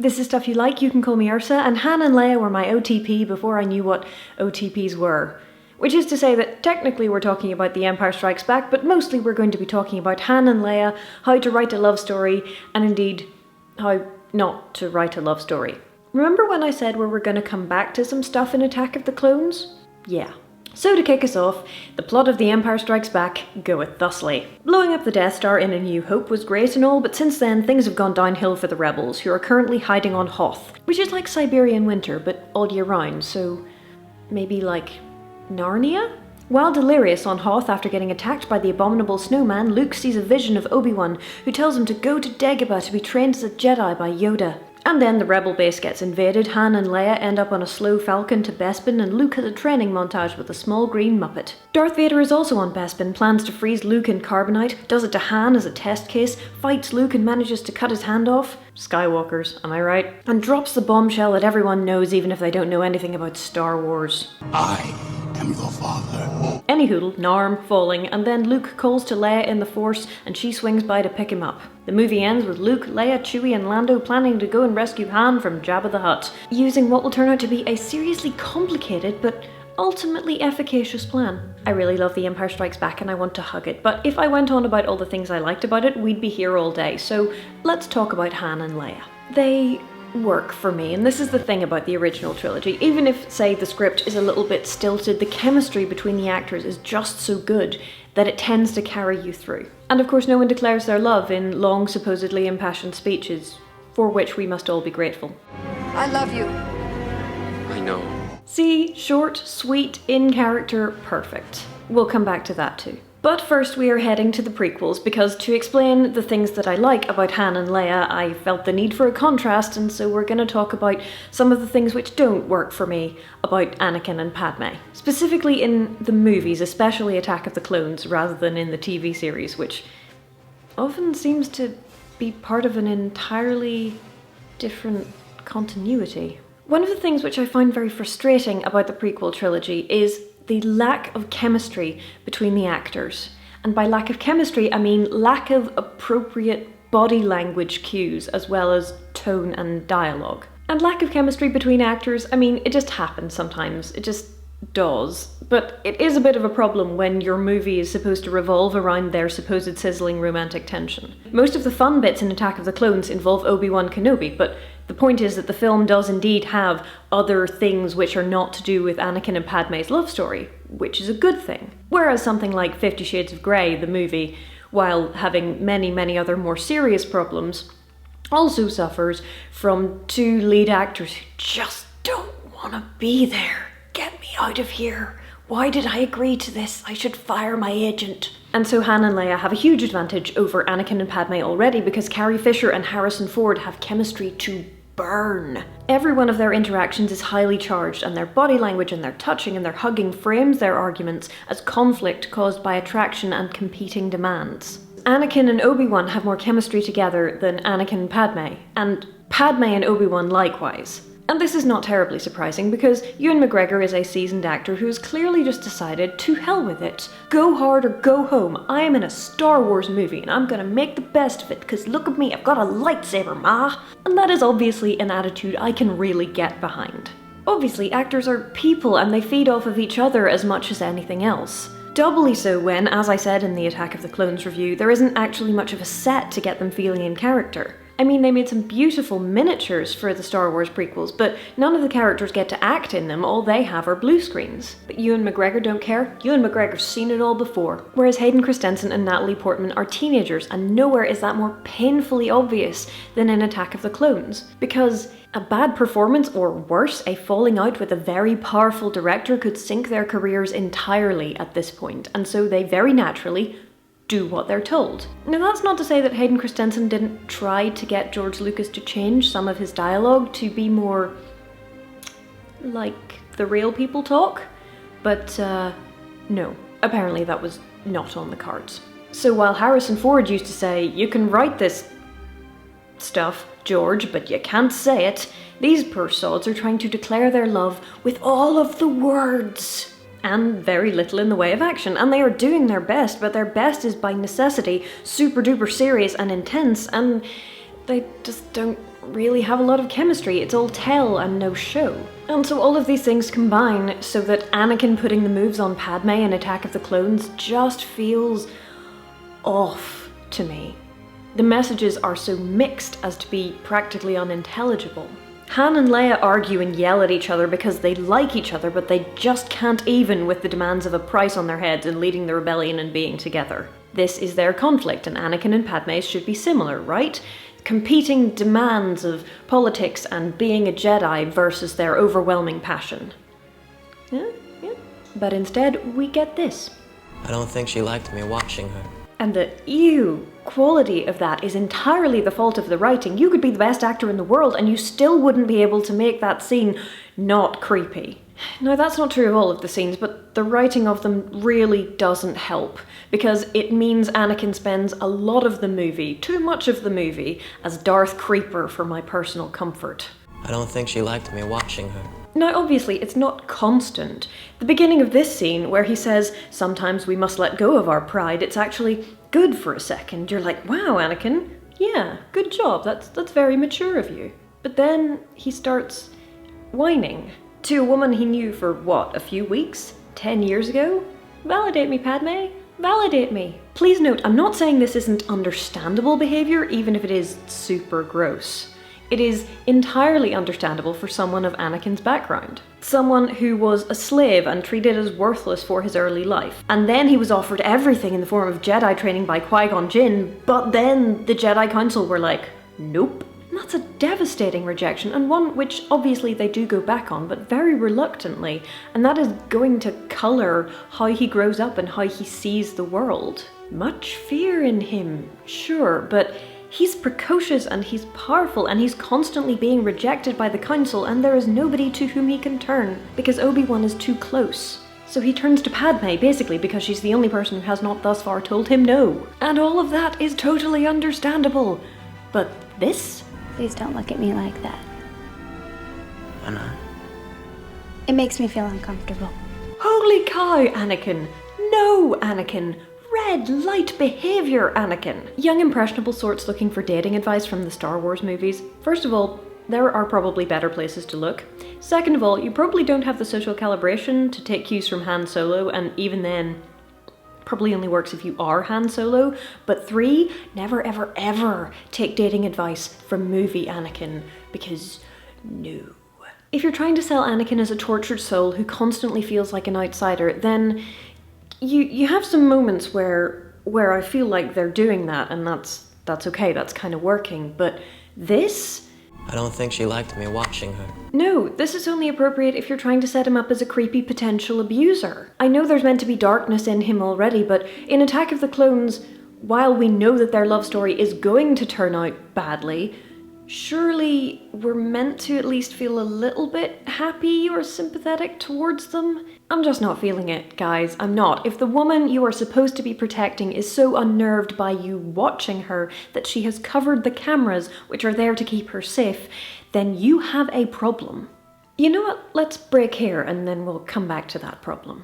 This is Stuff You Like, You Can Call Me Ursa, and Han and Leia were my OTP before I knew what OTPs were. Which is to say that technically we're talking about The Empire Strikes Back, but mostly we're going to be talking about Han and Leia, how to write a love story, and indeed, how not to write a love story. Remember when I said we were going to come back to some stuff in Attack of the Clones? Yeah. So to kick us off, the plot of The Empire Strikes Back goeth thusly. Blowing up the Death Star in A New Hope was great and all, but since then things have gone downhill for the rebels, who are currently hiding on Hoth, which is like Siberian winter, but all year round, so maybe like Narnia? While delirious on Hoth after getting attacked by the abominable snowman, Luke sees a vision of Obi-Wan, who tells him to go to Dagobah to be trained as a Jedi by Yoda. And then the rebel base gets invaded, Han and Leia end up on a slow falcon to Bespin, and Luke has a training montage with a small green Muppet. Darth Vader is also on Bespin, plans to freeze Luke in carbonite, does it to Han as a test case, fights Luke and manages to cut his hand off. Skywalkers, am I right? And drops the bombshell that everyone knows even if they don't know anything about Star Wars. I am your father. Anyhoodle, Narm falling, and then Luke calls to Leia in the Force and she swings by to pick him up. The movie ends with Luke, Leia, Chewie and Lando planning to go and rescue Han from Jabba the Hutt, using what will turn out to be a seriously complicated but ultimately efficacious plan. I really love The Empire Strikes Back and I want to hug it, but if I went on about all the things I liked about it, we'd be here all day, so let's talk about Han and Leia. They work for me, and this is the thing about the original trilogy. Even if, say, the script is a little bit stilted, the chemistry between the actors is just so good that it tends to carry you through. And of course no one declares their love in long, supposedly impassioned speeches, for which we must all be grateful. I love you. I know. See, short, sweet, in character, perfect. We'll come back to that too. But first we are heading to the prequels, because to explain the things that I like about Han and Leia, I felt the need for a contrast, and so we're going to talk about some of the things which don't work for me about Anakin and Padme. Specifically in the movies, especially Attack of the Clones, rather than in the TV series, which often seems to be part of an entirely different continuity. One of the things which I find very frustrating about the prequel trilogy is the lack of chemistry between the actors. And by lack of chemistry, I mean lack of appropriate body language cues as well as tone and dialogue. And lack of chemistry between actors, I mean, it just happens sometimes. It just does. But it is a bit of a problem when your movie is supposed to revolve around their supposed sizzling romantic tension. Most of the fun bits in Attack of the Clones involve Obi-Wan Kenobi, but the point is that the film does indeed have other things which are not to do with Anakin and Padme's love story, which is a good thing. Whereas something like 50 Shades of Grey, the movie, while having many other more serious problems, also suffers from two lead actors who just don't want to be there. Get me out of here. Why did I agree to this? I should fire my agent. And so Han and Leia have a huge advantage over Anakin and Padme already because Carrie Fisher and Harrison Ford have chemistry to burn. Every one of their interactions is highly charged, and their body language and their touching and their hugging frames their arguments as conflict caused by attraction and competing demands. Anakin and Obi-Wan have more chemistry together than Anakin and Padme and Obi-Wan likewise. And this is not terribly surprising because Ewan McGregor is a seasoned actor who has clearly just decided, to hell with it. Go hard or go home. I am in a Star Wars movie and I'm gonna make the best of it because look at me, I've got a lightsaber, ma! And that is obviously an attitude I can really get behind. Obviously, actors are people and they feed off of each other as much as anything else. Doubly so when, as I said in the Attack of the Clones review, there isn't actually much of a set to get them feeling in character. I mean, they made some beautiful miniatures for the Star Wars prequels, but none of the characters get to act in them, all they have are blue screens. But Ewan McGregor don't care. Ewan McGregor's seen it all before. Whereas Hayden Christensen and Natalie Portman are teenagers, and nowhere is that more painfully obvious than in Attack of the Clones. Because a bad performance, or worse, a falling out with a very powerful director could sink their careers entirely at this point, and so they very naturally do what they're told. Now that's not to say that Hayden Christensen didn't try to get George Lucas to change some of his dialogue to be more like the real people talk, but no, apparently that was not on the cards. So while Harrison Ford used to say, "You can write this stuff, George, but you can't say it," these poor sods are trying to declare their love with all of the words and very little in the way of action, and they are doing their best, but their best is by necessity super duper serious and intense, and they just don't really have a lot of chemistry. It's all tell and no show. And so all of these things combine so that Anakin putting the moves on Padme in Attack of the Clones just feels off to me. The messages are so mixed as to be practically unintelligible. Han and Leia argue and yell at each other because they like each other, but they just can't even with the demands of a price on their heads and leading the rebellion and being together. This is their conflict, and Anakin and Padme should be similar, right? Competing demands of politics and being a Jedi versus their overwhelming passion. Yeah. But instead, we get this. I don't think she liked me watching her. And the ew quality of that is entirely the fault of the writing. You could be the best actor in the world and you still wouldn't be able to make that scene not creepy. Now that's not true of all of the scenes, but the writing of them really doesn't help, because it means Anakin spends a lot of the movie, too much of the movie, as Darth Creeper for my personal comfort. I don't think she liked me watching her. Now obviously it's not constant. The beginning of this scene where he says, sometimes we must let go of our pride, it's actually good for a second. You're like, wow, Anakin, yeah, good job, that's very mature of you. But then he starts whining to a woman he knew for what, a few weeks? 10 years ago? Validate me, Padme. Validate me. Please note, I'm not saying this isn't understandable behavior, even if it is super gross. It is entirely understandable for someone of Anakin's background. Someone who was a slave and treated as worthless for his early life. And then he was offered everything in the form of Jedi training by Qui-Gon Jinn, but then the Jedi Council were like, nope. And that's a devastating rejection, and one which obviously they do go back on, but very reluctantly, and that is going to colour how he grows up and how he sees the world. Much fear in him, sure, but he's precocious and he's powerful and he's constantly being rejected by the council, and there is nobody to whom he can turn, because Obi-Wan is too close. So he turns to Padme, basically, because she's the only person who has not thus far told him no. And all of that is totally understandable. But this? Please don't look at me like that. Why not? It makes me feel uncomfortable. Holy cow, Anakin! No, Anakin! Red light behaviour, Anakin! Young impressionable sorts looking for dating advice from the Star Wars movies. First of all, there are probably better places to look. Second of all, you probably don't have the social calibration to take cues from Han Solo, and even then, probably only works if you are Han Solo. But 3, never ever ever take dating advice from movie Anakin, because no. If you're trying to sell Anakin as a tortured soul who constantly feels like an outsider, then you have some moments where I feel like they're doing that, and that's okay, that's kind of working. But this? I don't think she liked me watching her. No, this is only appropriate if you're trying to set him up as a creepy potential abuser. I know there's meant to be darkness in him already, but in Attack of the Clones, while we know that their love story is going to turn out badly, surely we're meant to at least feel a little bit happy or sympathetic towards them? I'm just not feeling it, guys. I'm not. If the woman you are supposed to be protecting is so unnerved by you watching her that she has covered the cameras which are there to keep her safe, then you have a problem. You know what? Let's break here and then we'll come back to that problem.